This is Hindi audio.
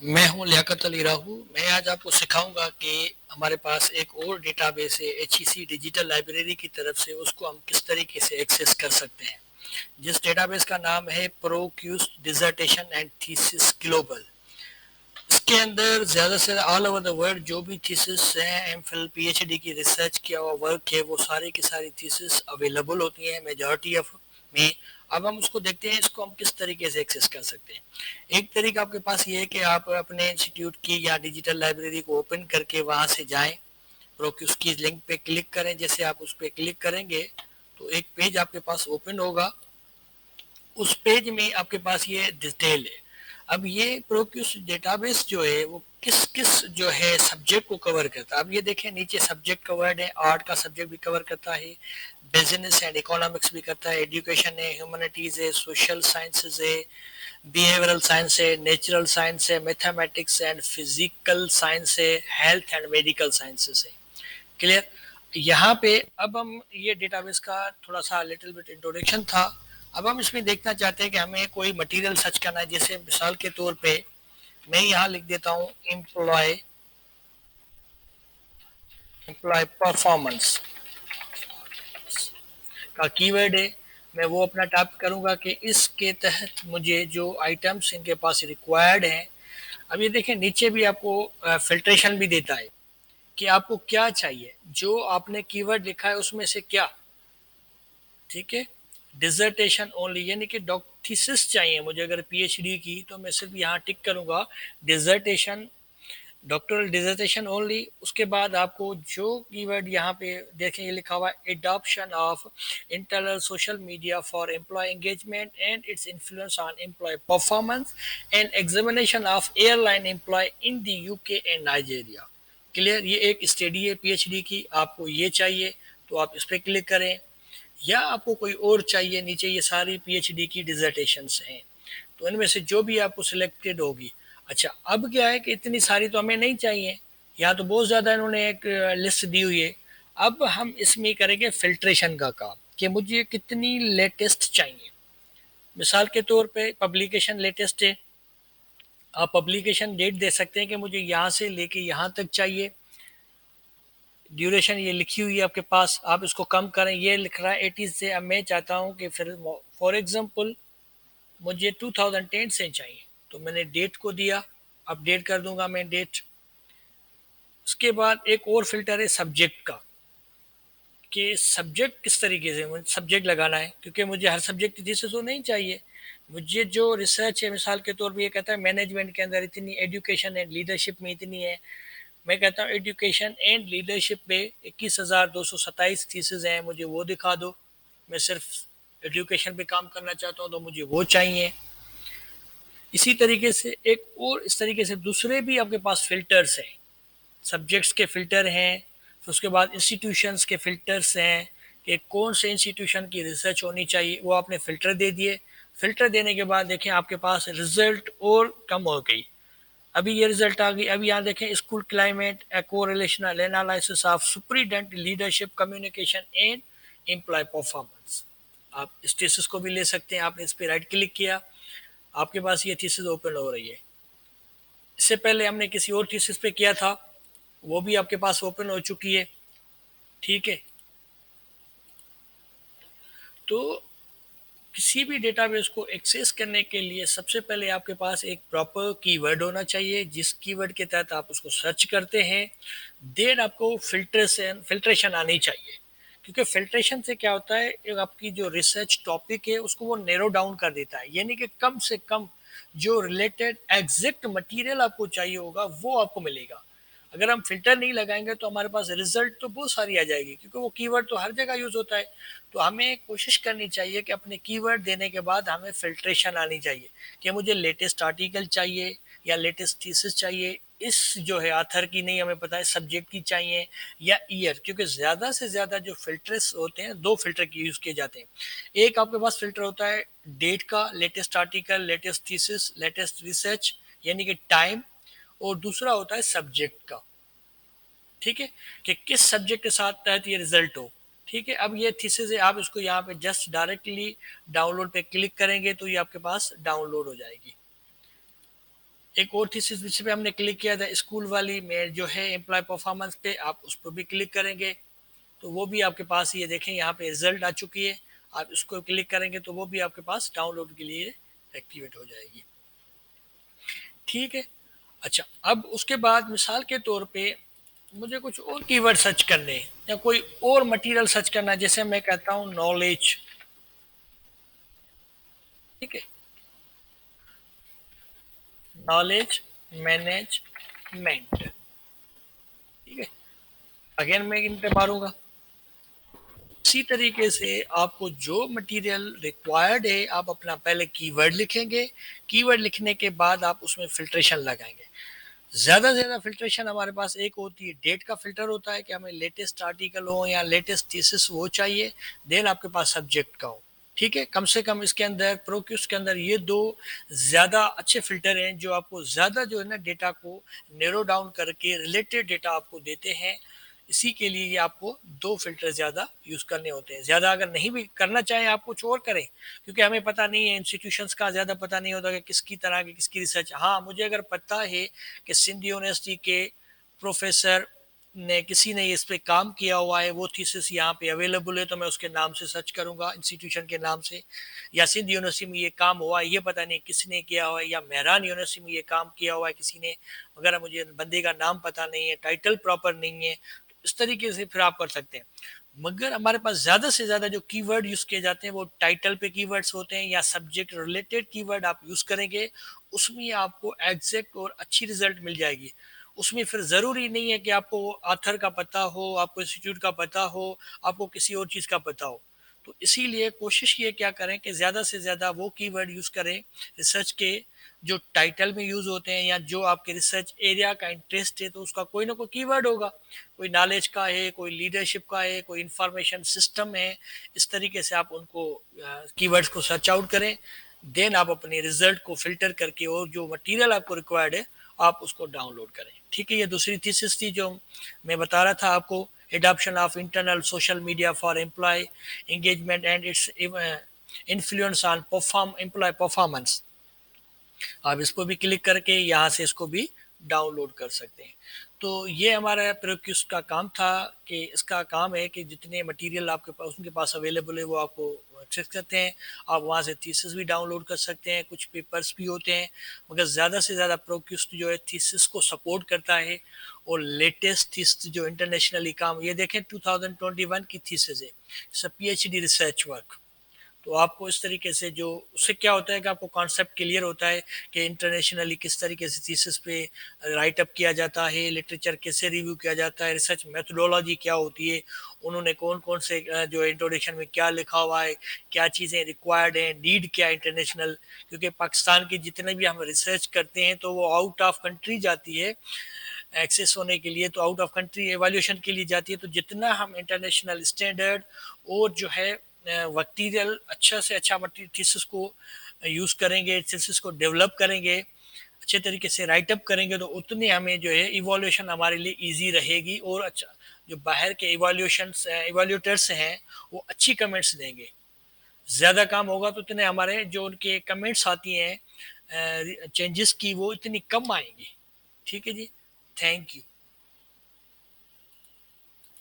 मैं हूं लियाकत अली राहू। मैं आज आपको सिखाऊंगा कि हमारे पास एक और डेटाबेस है एचईसी डिजिटल लाइब्रेरी की तरफ से, उसको हम किस तरीके से एक्सेस कर सकते हैं। जिस डेटाबेस का नाम है प्रोक्यूस डिजर्टेशन एंड थीसिस ग्लोबल। इसके अंदर ज़्यादा से ऑल ओवर द वर्ल्ड जो भी थीसिस हैं, एमफिल पीएचडी की रिसर्च किया हुआ वर्क है, वो सारी की सारी थीसिस अवेलेबल होती हैं मेजॉरिटी ऑफ में। अब हम उसको देखते हैं, इसको हम किस तरीके से एक्सेस कर सकते हैं। एक तरीका आपके पास ये है कि आप अपने इंस्टीट्यूट की या डिजिटल लाइब्रेरी को ओपन करके वहाँ से जाएं, प्रोक्यूस की लिंक पे क्लिक करें। जैसे आप उस पर क्लिक करेंगे तो एक पेज आपके पास ओपन होगा। उस पेज में आपके पास ये डिटेल है। अब ये प्रोक्यूस डेटाबेस जो है वो किस किस जो है सब्जेक्ट को कवर करता है। अब ये देखें, नीचे सब्जेक्ट कवर्ड है, आर्ट का सब्जेक्ट भी कवर करता है, बिजनेस एंड इकोनॉमिक्स भी करता है, एजुकेशन है, ह्यूमैनिटीज है, सोशल साइंसेज है, बिहेवियरल साइंस है, नेचुरल साइंस है, मैथमेटिक्स एंड फिजिकल साइंस है, हेल्थ एंड मेडिकल साइंसेस है। क्लियर। यहाँ पे अब हम ये डेटाबेस का थोड़ा सा लिटिल बिट इंट्रोडक्शन था। अब हम इसमें देखना चाहते हैं कि हमें कोई मटेरियल सर्च करना है। जैसे मिसाल के तौर पे मैं यहाँ लिख देता हूँ एम्प्लॉय, एम्प्लॉय परफॉर्मेंस का कीवर्ड है। मैं वो अपना टाइप करूंगा कि इसके तहत मुझे जो आइटम्स इनके पास रिक्वायर्ड हैं। अब ये देखें, नीचे भी आपको फिल्ट्रेशन भी देता है कि आपको क्या चाहिए, जो आपने कीवर्ड लिखा है उसमें से क्या। ठीक है। डिजर्टेशन ओनली, यानी कि डॉक्टीसिस चाहिए मुझे अगर पीएचडी की, तो मैं सिर्फ यहाँ टिक करूंगा डिजर्टेशन, डॉक्टरल डिजर्टेशन ओनली। उसके बाद आपको जो कीवर्ड यहाँ पे देखें, ये लिखा हुआ है adoption of internal social media for employee engagement and its influence on employee performance and examination of airline employee in the UK and Nigeria. Clear. ये एक स्टडी है पीएचडी की, आपको ये चाहिए तो आप इस पर क्लिक करें, या आपको कोई और चाहिए। नीचे ये सारी पीएचडी की डिजर्टेशंस हैं, तो इनमें से जो भी आपको सिलेक्टेड होगी। अच्छा, अब क्या है कि इतनी सारी तो हमें नहीं चाहिए, यहाँ तो बहुत ज़्यादा इन्होंने एक लिस्ट दी हुई है। अब हम इसमें करेंगे फिल्ट्रेशन का काम कि मुझे कितनी लेटेस्ट चाहिए। मिसाल के तौर पे पब्लिकेशन लेटेस्ट है, आप पब्लिकेशन डेट दे सकते हैं कि मुझे यहाँ से लेके यहाँ तक चाहिए। ड्यूरेशन ये लिखी हुई है आपके पास, आप इसको कम करें। ये लिख रहा है 80 से, अब मैं चाहता हूँ कि फिर फॉर एग्जांपल मुझे 2010 से चाहिए, तो मैंने डेट को दिया, अपडेट कर दूंगा मैं डेट। उसके बाद एक और फिल्टर है सब्जेक्ट का, कि सब्जेक्ट किस तरीके से मुझे सब्जेक्ट लगाना है, क्योंकि मुझे हर सब्जेक्ट जैसे तो नहीं चाहिए। मुझे जो रिसर्च है, मिसाल के तौर पे ये कहता है मैनेजमेंट के अंदर इतनी, एजुकेशन एंड लीडरशिप में इतनी है। मैं कहता हूँ एजुकेशन एंड लीडरशिप पे 21,227 थीसिस हैं, मुझे वो दिखा दो। मैं सिर्फ एजुकेशन पे काम करना चाहता हूँ तो मुझे वो चाहिए। इसी तरीके से एक और इस तरीके से दूसरे भी आपके पास फिल्टर्स हैं, सब्जेक्ट्स के फिल्टर हैं। फिर उसके बाद इंस्टीट्यूशंस के फिल्टर्स हैं कि कौन से इंस्टीट्यूशन की रिसर्च होनी चाहिए, वो आपने फिल्टर दे दिए। फिल्टर देने के बाद देखें आपके पास रिजल्ट और कम हो गई। अभी ये रिजल्ट आ गई। अभी यहाँ देखें school climate, correlational analysis of superintendent leadership communication and employee performance. आप इस थीसिस को भी ले सकते हैं। आपने इस पर राइट क्लिक किया, आपके पास ये थीसिस ओपन हो रही है। इससे पहले हमने किसी और थीसिस पे किया था, वो भी आपके पास ओपन हो चुकी है। ठीक है। तो किसी भी डेटाबेस को एक्सेस करने के लिए सबसे पहले आपके पास एक प्रॉपर कीवर्ड होना चाहिए, जिस कीवर्ड के तहत आप उसको सर्च करते हैं। देन आपको फिल्ट्रेशन आनी चाहिए, क्योंकि फिल्ट्रेशन से क्या होता है, एक आपकी जो रिसर्च टॉपिक है उसको वो नैरो डाउन कर देता है, यानी कि कम से कम जो रिलेटेड एग्जैक्ट मटेरियल आपको चाहिए होगा वो आपको मिलेगा। अगर हम फिल्टर नहीं लगाएंगे तो हमारे पास रिजल्ट तो बहुत सारी आ जाएगी, क्योंकि वो कीवर्ड तो हर जगह यूज होता है। तो हमें कोशिश करनी चाहिए कि अपने कीवर्ड देने के बाद हमें फिल्ट्रेशन आनी चाहिए कि मुझे लेटेस्ट आर्टिकल चाहिए या लेटेस्ट थीसिस चाहिए, इस जो है आथर की नहीं, हमें पता है सब्जेक्ट की चाहिए, या ईयर। क्योंकि ज़्यादा से ज़्यादा जो फिल्टर्स होते हैं, दो फिल्टर की यूज़ किए जाते हैं। एक आपके पास फिल्टर होता है डेट का, latest article, latest thesis, latest research, यानी कि टाइम। और दूसरा होता है सब्जेक्ट का। ठीक है, कि किस सब्जेक्ट के साथ तहत ये रिजल्ट हो। ठीक है। अब ये थीसिस है, आप इसको यहाँ पे जस्ट डायरेक्टली डाउनलोड पे क्लिक करेंगे तो ये आपके पास डाउनलोड हो जाएगी। एक और थीसिस जिस पे हमने क्लिक किया था स्कूल वाली में जो है एम्प्लॉय परफॉर्मेंस पे, आप उस पर भी क्लिक करेंगे तो वो भी आपके पास ये देखें यहाँ पे रिजल्ट आ चुकी है। आप इसको क्लिक करेंगे तो वो भी आपके पास डाउनलोड के लिए एक्टिवेट हो जाएगी। ठीक है। अच्छा, अब उसके बाद मिसाल के तौर पे मुझे कुछ और कीवर्ड सर्च करने हैं या कोई और मटेरियल सर्च करना है, जैसे मैं कहता हूँ नॉलेज। ठीक है, नॉलेज मैनेजमेंट। ठीक है, अगेन मैं इन पे मारूंगा। इसी तरीके से आपको जो मटेरियल रिक्वायर्ड है आप अपना पहले कीवर्ड लिखेंगे। कीवर्ड लिखने के बाद आप उसमें फिल्ट्रेशन लगाएंगे। ज़्यादा से ज़्यादा फिल्ट्रेशन हमारे पास एक होती है, डेट का फिल्टर होता है कि हमें लेटेस्ट आर्टिकल हो या लेटेस्ट थीसिस वो चाहिए। देन आपके पास सब्जेक्ट का हो। ठीक है, कम से कम इसके अंदर प्रोक्यूस के अंदर ये दो ज़्यादा अच्छे फिल्टर हैं जो आपको ज़्यादा जो है ना डेटा को नेरो डाउन करके रिलेटेड डेटा आपको देते हैं। इसी के लिए ये आपको दो फिल्टर ज़्यादा यूज़ करने होते हैं। ज़्यादा अगर नहीं भी करना चाहें आप कुछ और करें, क्योंकि हमें पता नहीं है इंस्टीट्यूशंस का ज़्यादा पता नहीं होता कि किसकी तरह की किसकी रिसर्च। हाँ, मुझे अगर पता है कि सिंध यूनिवर्सिटी के प्रोफेसर ने किसी ने इस पे काम किया हुआ है, वो थीसिस यहाँ पे अवेलेबल है, तो मैं उसके नाम से सर्च करूंगा, इंस्टीट्यूशन के नाम से। या सिंध यूनिवर्सिटी में ये काम हुआ है, ये पता नहीं किसने किया हुआ है, या मेहरान यूनिवर्सिटी में ये काम किया हुआ है किसी ने, मगर मुझे बंदे का नाम पता नहीं है, टाइटल प्रॉपर नहीं है, इस तरीके से फिर आप कर सकते हैं। मगर हमारे पास ज़्यादा से ज़्यादा जो कीवर्ड यूज़ किए जाते हैं वो टाइटल पे कीवर्ड्स होते हैं या सब्जेक्ट रिलेटेड कीवर्ड आप यूज़ करेंगे, उसमें आपको एग्जैक्ट और अच्छी रिजल्ट मिल जाएगी। उसमें फिर ज़रूरी नहीं है कि आपको ऑथर का पता हो, आपको इंस्टीट्यूट का पता हो, आपको किसी और चीज़ का पता हो। तो इसीलिए कोशिश ये क्या करें कि ज़्यादा से ज़्यादा वो कीवर्ड यूज़ करें रिसर्च के जो टाइटल में यूज़ होते हैं, या जो आपके रिसर्च एरिया का इंटरेस्ट है तो उसका कोई ना कोई कीवर्ड होगा। कोई नॉलेज का है, कोई लीडरशिप का है, कोई इंफॉर्मेशन सिस्टम है। इस तरीके से आप उनको कीवर्ड्स को सर्च आउट करें। देन आप अपने रिजल्ट को फिल्टर करके और जो मटेरियल आपको रिक्वायर्ड है आप उसको डाउनलोड करें। ठीक है, ये दूसरी थीसिस थी जो मैं बता रहा था आपको, adoption of internal social media for employee engagement and its influence on perform employee performance. आप इसको भी क्लिक करके यहाँ से इसको भी डाउनलोड कर सकते हैं। तो ये हमारा प्रोक्यूस का काम था कि इसका काम है कि जितने मटेरियल आपके पास उनके पास अवेलेबल है वो आपको एक्सेस करते हैं। आप वहाँ से थीसिस भी डाउनलोड कर सकते हैं, कुछ पेपर्स भी होते हैं, मगर ज़्यादा से ज़्यादा प्रोक्यूस जो है थीसिस को सपोर्ट करता है। और लेटेस्ट थीसिस जो इंटरनेशनली काम, ये देखें 2021 की थीसिस है, PhD रिसर्च वर्क। तो आपको इस तरीके से जो उससे क्या होता है कि आपको कॉन्सेप्ट क्लियर होता है कि इंटरनेशनली किस तरीके से थीसिस पे राइट अप किया जाता है, लिटरेचर कैसे रिव्यू किया जाता है, रिसर्च मेथोडोलॉजी क्या होती है, उन्होंने कौन कौन से जो इंट्रोडक्शन में क्या लिखा हुआ है, क्या चीज़ें रिक्वायर्ड हैं, नीड क्या इंटरनेशनल। क्योंकि पाकिस्तान की जितने भी हम रिसर्च करते हैं तो वो आउट ऑफ कंट्री जाती है एक्सेस होने के लिए, तो आउट ऑफ कंट्री एवेल्यूशन के लिए जाती है। तो जितना हम इंटरनेशनल स्टैंडर्ड और जो है मटीरियल अच्छा से अच्छा मटीरियल थीसिस को यूज़ करेंगे, थीसिस को डेवलप करेंगे, अच्छे तरीके से राइट अप करेंगे, तो उतनी हमें जो है इवोल्यूशन हमारे लिए इजी रहेगी। और अच्छा, जो बाहर के इवोल्यूटर्स हैं वो अच्छी कमेंट्स देंगे। ज़्यादा काम होगा तो इतने हमारे जो उनके कमेंट्स आती हैं चेंजेस की वो इतनी कम आएंगी। ठीक है जी, थैंक यू।